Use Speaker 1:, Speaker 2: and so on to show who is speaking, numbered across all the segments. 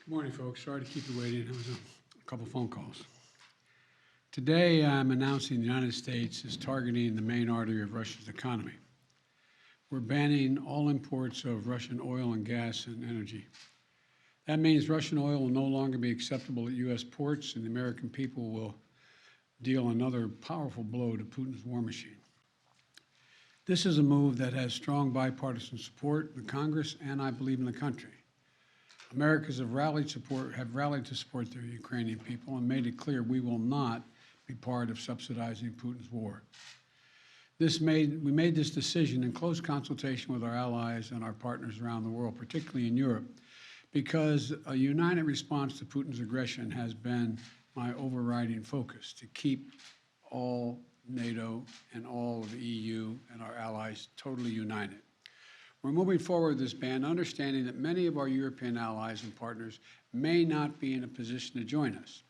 Speaker 1: Good morning, folks. Sorry to keep you waiting. It was a couple phone calls. Today, I'm announcing the United States is targeting the main artery of Russia's economy. We're banning all imports of Russian oil and gas and energy. That means Russian oil will no longer be acceptable at U.S. ports, and the American people will deal another powerful blow to Putin's war machine. This is a move that has strong bipartisan support in the Congress and, I believe, in the country. Americans have rallied to support their Ukrainian people and made it clear we will not be part of subsidizing Putin's war. We made this decision in close consultation with our allies and our partners around the world, particularly in Europe, because a united response to Putin's aggression has been my overriding focus, to keep all NATO and all of the EU and our allies totally united. We're moving forward with this ban, understanding that many of our European allies and partners may not be in a position to join us.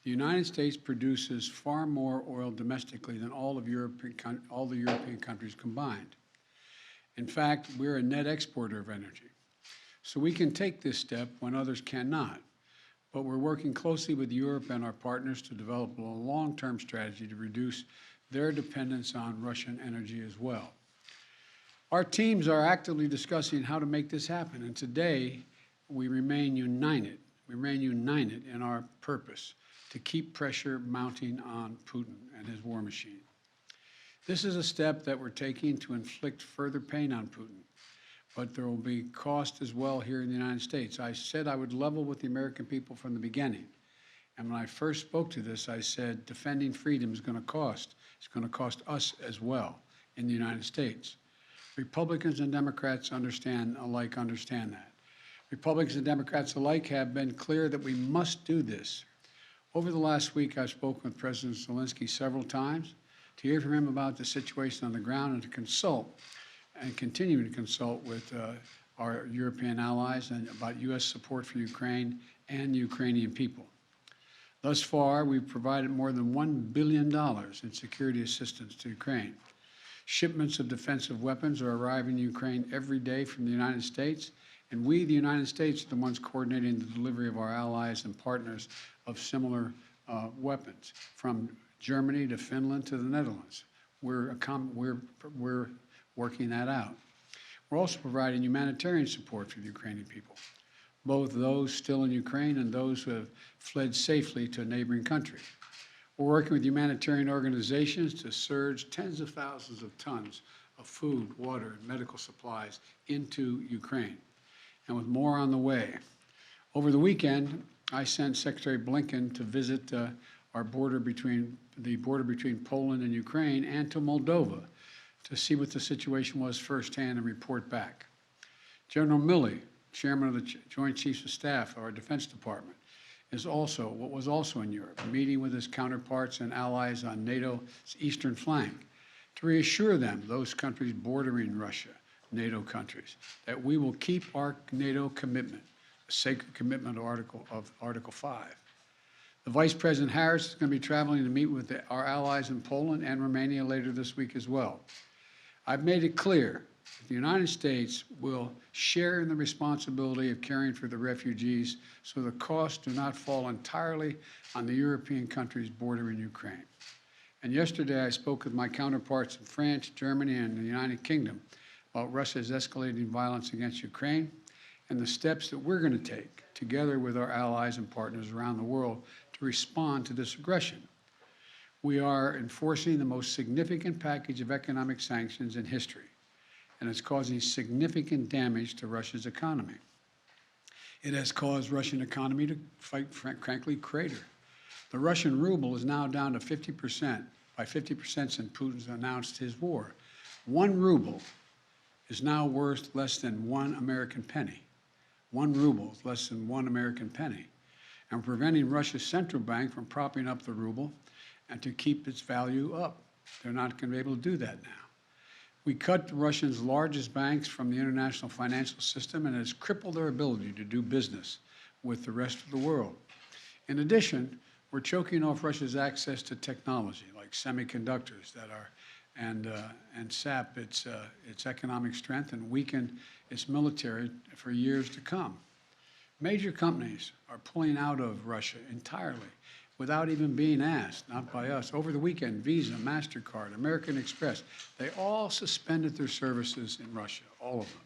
Speaker 1: The United States produces far more oil domestically than all the European countries combined. In fact, we're a net exporter of energy. So we can take this step when others cannot. But we're working closely with Europe and our partners to develop a long-term strategy to reduce their dependence on Russian energy as well. Our teams are actively discussing how to make this happen, and today we remain united. We remain united in our purpose to keep pressure mounting on Putin and his war machine. This is a step that we're taking to inflict further pain on Putin, but there will be cost as well here in the United States. I said I would level with the American people from the beginning, and when I first spoke to this, I said defending freedom is going to cost. It's going to cost us as well in the United States. Republicans and Democrats understand that. Republicans and Democrats alike have been clear that we must do this. Over the last week, I've spoken with President Zelensky several times to hear from him about the situation on the ground and to consult and continue to consult with our European allies and about U.S. support for Ukraine and the Ukrainian people. Thus far, we've provided more than $1 billion in security assistance to Ukraine. Shipments of defensive weapons are arriving in Ukraine every day from the United States, and we, the United States, are the ones coordinating the delivery of our allies and partners of similar weapons, from Germany to Finland to the Netherlands. We're working that out. We're also providing humanitarian support for the Ukrainian people, both those still in Ukraine and those who have fled safely to a neighboring country. We're working with humanitarian organizations to surge tens of thousands of tons of food, water, and medical supplies into Ukraine, and with more on the way. Over the weekend, I sent Secretary Blinken to visit the border between Poland and Ukraine and to Moldova to see what the situation was firsthand and report back. General Milley, Chairman of the Joint Chiefs of Staff of our Defense Department, was also in Europe, meeting with his counterparts and allies on NATO's eastern flank to reassure them, those countries bordering Russia, NATO countries, that we will keep our NATO commitment, a sacred commitment of Article 5. The Vice President Harris is going to be traveling to meet with our allies in Poland and Romania later this week as well. I've made it clear that the United States will share in the responsibility of caring for the refugees so the costs do not fall entirely on the European countries bordering Ukraine. And yesterday I spoke with my counterparts in France, Germany, and the United Kingdom about Russia's escalating violence against Ukraine and the steps that we're going to take together with our allies and partners around the world to respond to this aggression. We are enforcing the most significant package of economic sanctions in history, and it's causing significant damage to Russia's economy. It has caused Russian economy to, frankly, crater. The Russian ruble is now down to 50%, by 50% since Putin's announced his war. 1 ruble is now worth less than 1 American penny. 1 ruble is less than 1 American penny. And preventing Russia's central bank from propping up the ruble and to keep its value up. They're not going to be able to do that now. We cut Russia's largest banks from the international financial system, and it has crippled their ability to do business with the rest of the world. In addition, we're choking off Russia's access to technology like semiconductors and sap its economic strength and weaken its military for years to come. Major companies are pulling out of Russia entirely without even being asked, not by us. Over the weekend, Visa, MasterCard, American Express, they all suspended their services in Russia, all of them,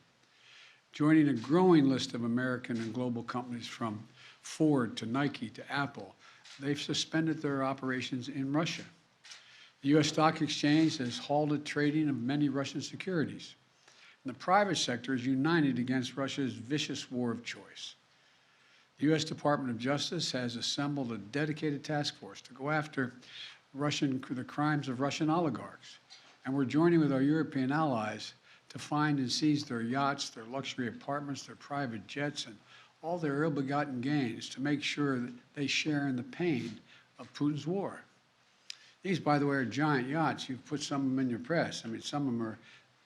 Speaker 1: joining a growing list of American and global companies from Ford to Nike to Apple. They've suspended their operations in Russia. The U.S. Stock Exchange has halted trading of many Russian securities. And the private sector is united against Russia's vicious war of choice. The U.S. Department of Justice has assembled a dedicated task force to go after the crimes of Russian oligarchs. And we're joining with our European allies to find and seize their yachts, their luxury apartments, their private jets, and all their ill-begotten gains to make sure that they share in the pain of Putin's war. These, by the way, are giant yachts. You've put some of them in your press. I mean, some of them are,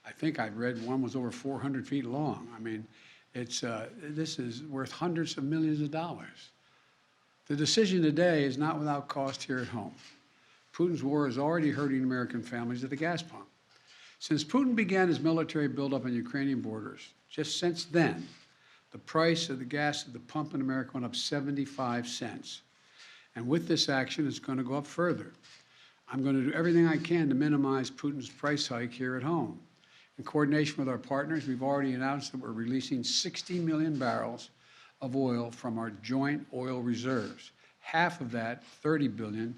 Speaker 1: I think I read one was over 400 feet long. I mean, this is worth hundreds of millions of dollars. The decision today is not without cost here at home. Putin's war is already hurting American families at the gas pump. Since Putin began his military buildup on Ukrainian borders, just since then, the price of the gas at the pump in America went up 75 cents. And with this action, it's going to go up further. I'm going to do everything I can to minimize Putin's price hike here at home. In coordination with our partners, we've already announced that we're releasing 60 million barrels of oil from our joint oil reserves. Half of that, 30 million,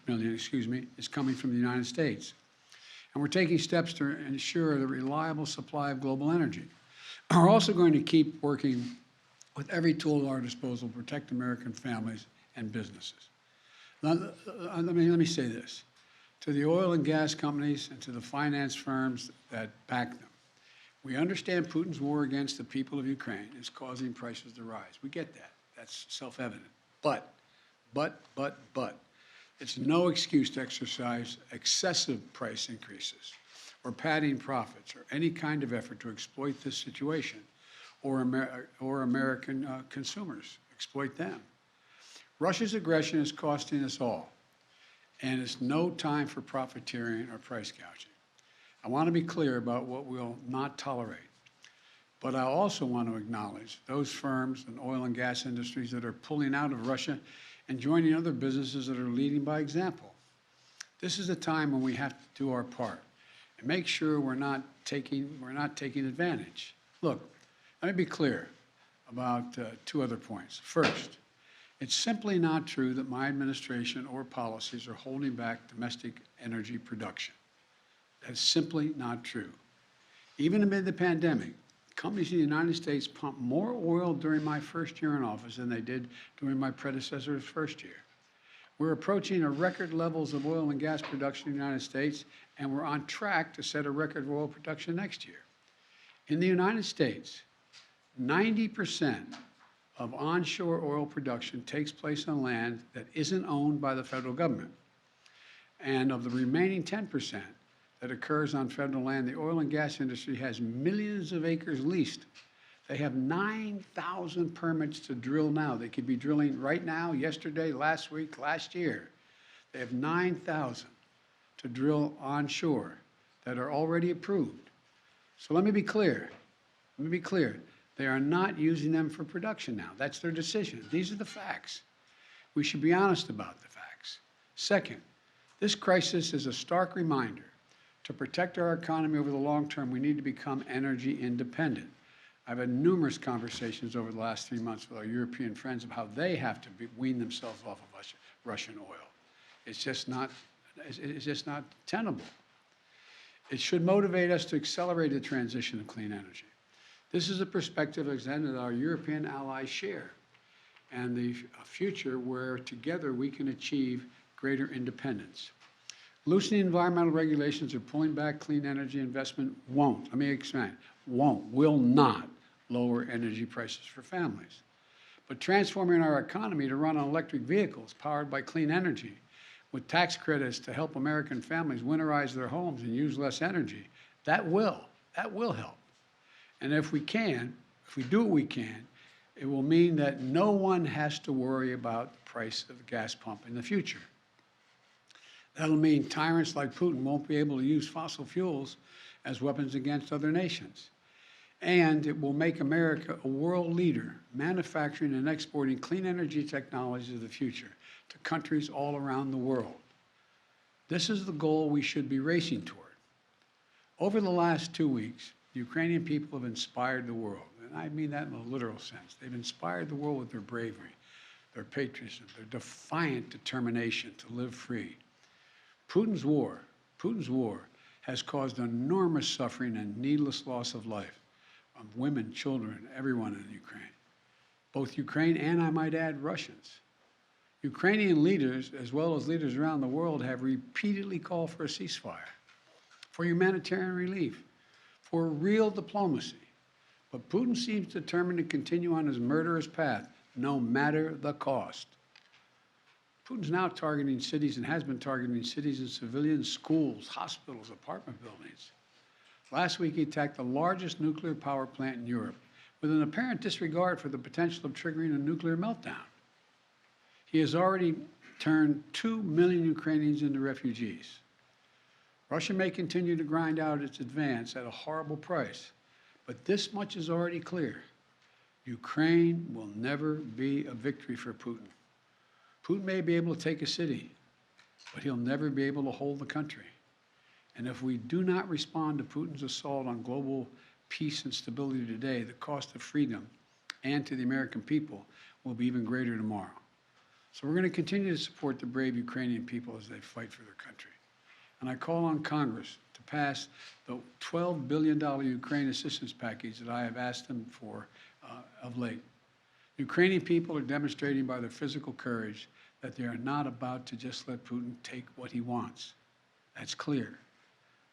Speaker 1: is coming from the United States. And we're taking steps to ensure the reliable supply of global energy. We're also going to keep working with every tool at our disposal to protect American families and businesses. Now, let me say this. To the oil and gas companies and to the finance firms that back them, we understand Putin's war against the people of Ukraine is causing prices to rise. We get that. That's self-evident. But, it's no excuse to exercise excessive price increases or padding profits or any kind of effort to exploit this situation or American consumers, exploit them. Russia's aggression is costing us all, and it's no time for profiteering or price gouging. I want to be clear about what we'll not tolerate, but I also want to acknowledge those firms and oil and gas industries that are pulling out of Russia and joining other businesses that are leading by example. This is a time when we have to do our part and make sure we're not taking advantage. Look, let me be clear about two other points. First, it's simply not true that my administration or policies are holding back domestic energy production. That's simply not true. Even amid the pandemic, companies in the United States pumped more oil during my first year in office than they did during my predecessor's first year. We're approaching a record levels of oil and gas production in the United States, and we're on track to set a record of oil production next year. In the United States, 90% of onshore oil production takes place on land that isn't owned by the federal government. And of the remaining 10% that occurs on federal land, the oil and gas industry has millions of acres leased. They have 9,000 permits to drill now. They could be drilling right now, yesterday, last week, last year. They have 9,000 to drill onshore that are already approved. So let me be clear. They are not using them for production now. That's their decision. These are the facts. We should be honest about the facts. Second, this crisis is a stark reminder to protect our economy over the long term, we need to become energy independent. I've had numerous conversations over the last 3 months with our European friends of how they have to wean themselves off of Russian oil. It's just not tenable. It should motivate us to accelerate the transition to clean energy. This is a perspective that our European allies share, and the future where together we can achieve greater independence. Loosening environmental regulations or pulling back clean energy investment won't, let me expand, will not lower energy prices for families. But transforming our economy to run on electric vehicles powered by clean energy with tax credits to help American families winterize their homes and use less energy, that will help. And if we do what we can, it will mean that no one has to worry about the price of the gas pump in the future. That'll mean tyrants like Putin won't be able to use fossil fuels as weapons against other nations. And it will make America a world leader, manufacturing and exporting clean energy technologies of the future to countries all around the world. This is the goal we should be racing toward. Over the last 2 weeks, the Ukrainian people have inspired the world, and I mean that in a literal sense. They've inspired the world with their bravery, their patriotism, their defiant determination to live free. Putin's war has caused enormous suffering and needless loss of life of women, children, everyone in Ukraine. Both Ukraine and, I might add, Russians. Ukrainian leaders, as well as leaders around the world, have repeatedly called for a ceasefire, for humanitarian relief, for real diplomacy. But Putin seems determined to continue on his murderous path, no matter the cost. Putin's now targeting cities and has been targeting cities and civilians, schools, hospitals, apartment buildings. Last week, he attacked the largest nuclear power plant in Europe with an apparent disregard for the potential of triggering a nuclear meltdown. He has already turned 2 million Ukrainians into refugees. Russia may continue to grind out its advance at a horrible price, but this much is already clear. Ukraine will never be a victory for Putin. Putin may be able to take a city, but he'll never be able to hold the country. And if we do not respond to Putin's assault on global peace and stability today, the cost of freedom and to the American people will be even greater tomorrow. So we're going to continue to support the brave Ukrainian people as they fight for their country. And I call on Congress to pass the $12 billion Ukraine assistance package that I have asked them for of late. Ukrainian people are demonstrating by their physical courage that they are not about to just let Putin take what he wants. That's clear.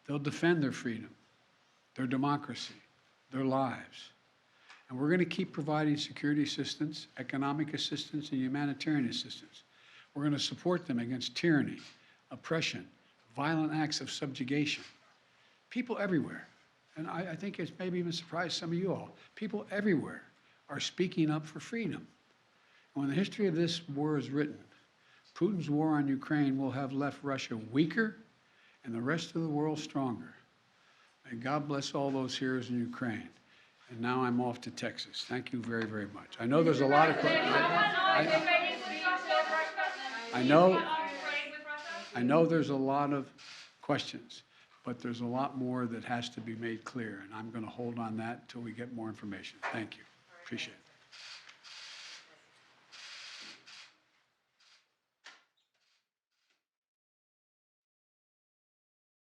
Speaker 1: They'll defend their freedom, their democracy, their lives. And we're going to keep providing security assistance, economic assistance, and humanitarian assistance. We're going to support them against tyranny, oppression, violent acts of subjugation. People everywhere, and I think it's maybe even surprised some of you all, people everywhere are speaking up for freedom. When the history of this war is written, Putin's war on Ukraine will have left Russia weaker and the rest of the world stronger. May God bless all those heroes in Ukraine. And now I'm off to Texas. Thank you very, very much. I know there's a lot of questions. I know there's a lot of questions, but there's a lot more that has to be made clear, and I'm going to hold on that until we get more information. Thank you. Appreciate it.